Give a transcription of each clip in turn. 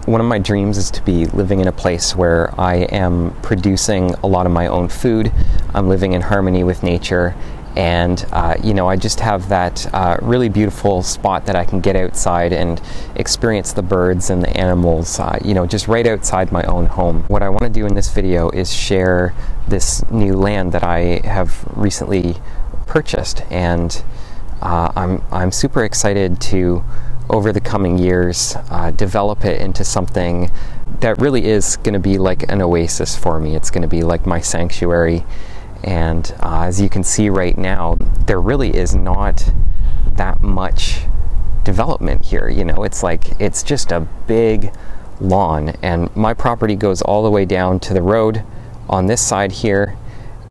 One of my dreams is to be living in a place where I am producing a lot of my own food. I'm living in harmony with nature, and I just have that really beautiful spot that I can get outside and experience the birds and the animals, just right outside my own home. What I want to do in this video is share this new land that I have recently purchased, and I'm super excited to, over the coming years, develop it into something that really is going to be like an oasis for me. It's going to be like my sanctuary. And as you can see right now, there really is not that much development here. It's just a big lawn, and my property goes all the way down to the road on this side here,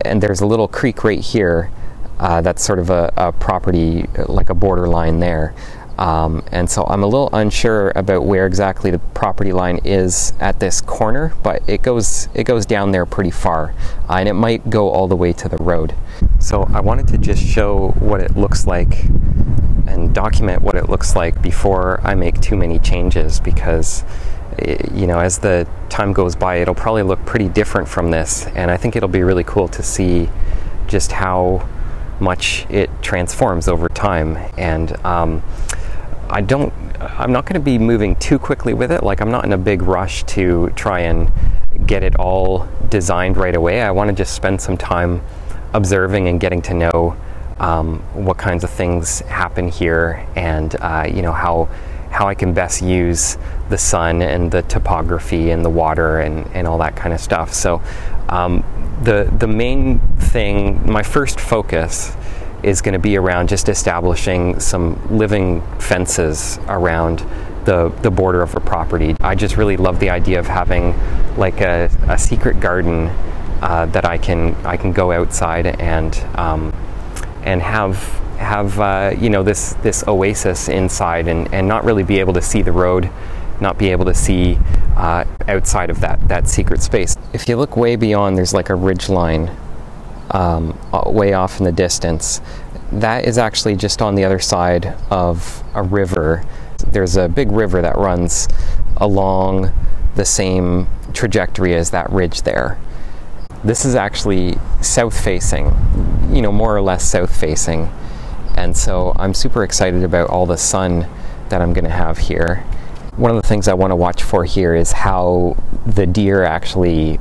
and there's a little creek right here that's sort of a property, like a borderline there. And so I'm a little unsure about where exactly the property line is at this corner, but it goes down there pretty far, and it might go all the way to the road. So I wanted to just show what it looks like and document what it looks like before I make too many changes, because as the time goes by, it'll probably look pretty different from this, and I think it'll be really cool to see just how much it transforms over time. And I'm not going to be moving too quickly with it. Like, I'm not in a big rush to try and get it all designed right away. I want to just spend some time observing and getting to know what kinds of things happen here, and how I can best use the sun and the topography and the water and all that kind of stuff. So the main thing, my first focus, is going to be around just establishing some living fences around the border of a property. I just really love the idea of having like a secret garden that I can go outside and have this oasis inside, and not really be able to see the road, not be able to see outside of that secret space. If you look way beyond, there's like a ridge line way off in the distance. That is actually just on the other side of a river. There's a big river that runs along the same trajectory as that ridge there. This is actually south facing, more or less south facing, and so I'm super excited about all the sun that I'm going to have here. One of the things I want to watch for here is how the deer actually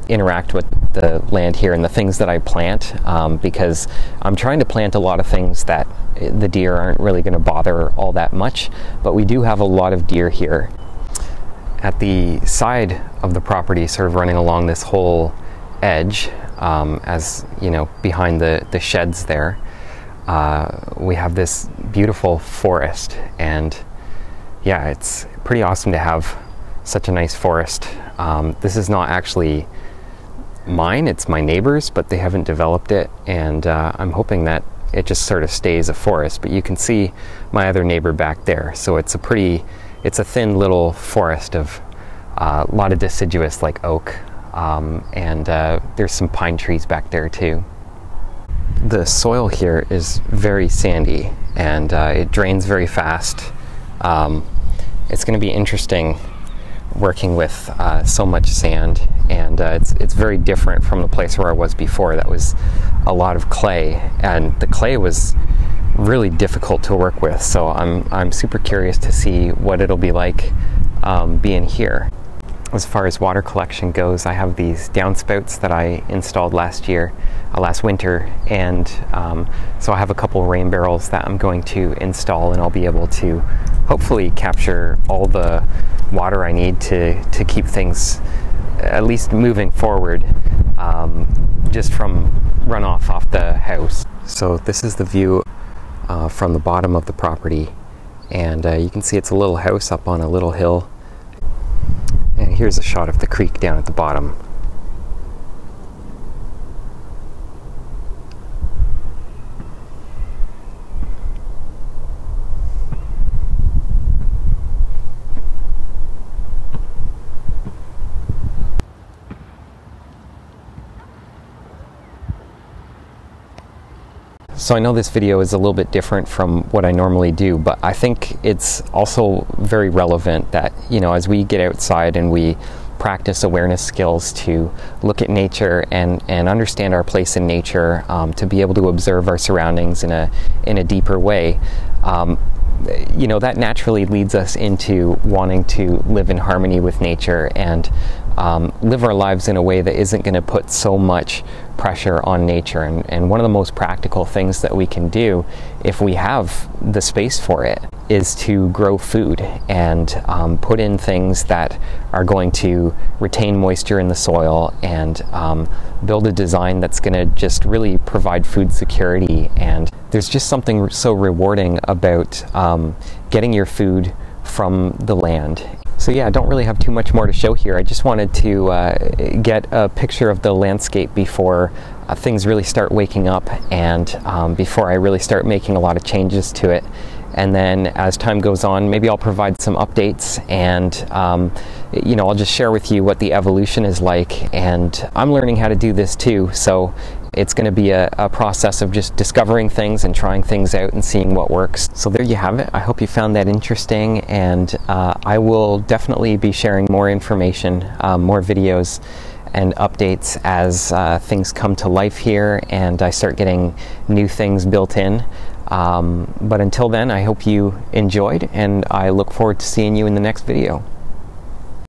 interact with the land here and the things that I plant, because I'm trying to plant a lot of things that the deer aren't really going to bother all that much, but we do have a lot of deer here. At the side of the property, sort of running along this whole edge, as behind the sheds there, we have this beautiful forest, and yeah, it's pretty awesome to have such a nice forest. This is not actually mine, it's my neighbor's, but they haven't developed it, and I'm hoping that it just sort of stays a forest. But you can see my other neighbor back there, so it's a thin little forest of a lot of deciduous like oak, and there's some pine trees back there too. The soil here is very sandy, and it drains very fast. It's going to be interesting working with so much sand, and it's very different from the place where I was before. That was a lot of clay, and the clay was really difficult to work with, so I'm super curious to see what it'll be like being here. As far as water collection goes, I have these downspouts that I installed last winter, and so I have a couple rain barrels that I'm going to install, and I'll be able to hopefully capture all the water I need to keep things at least moving forward, just from runoff off the house. So this is the view from the bottom of the property, and you can see it's a little house up on a little hill, and here's a shot of the creek down at the bottom. So I know this video is a little bit different from what I normally do, but I think it's also very relevant that, you know, as we get outside and we practice awareness skills to look at nature and understand our place in nature, to be able to observe our surroundings in a deeper way, you know, that naturally leads us into wanting to live in harmony with nature and live our lives in a way that isn't going to put so much pressure on nature. And one of the most practical things that we can do, if we have the space for it, is to grow food and put in things that are going to retain moisture in the soil and build a design that's going to just really provide food security. And there's just something so rewarding about getting your food from the land. So yeah, I don't really have too much more to show here. I just wanted to get a picture of the landscape before things really start waking up and before I really start making a lot of changes to it. And then as time goes on, maybe I'll provide some updates and you know, I'll just share with you what the evolution is like. And I'm learning how to do this too, so it's going to be a process of just discovering things and trying things out and seeing what works. So there you have it. I hope you found that interesting, and I will definitely be sharing more information, more videos and updates as things come to life here and I start getting new things built in. But until then, I hope you enjoyed, and I look forward to seeing you in the next video.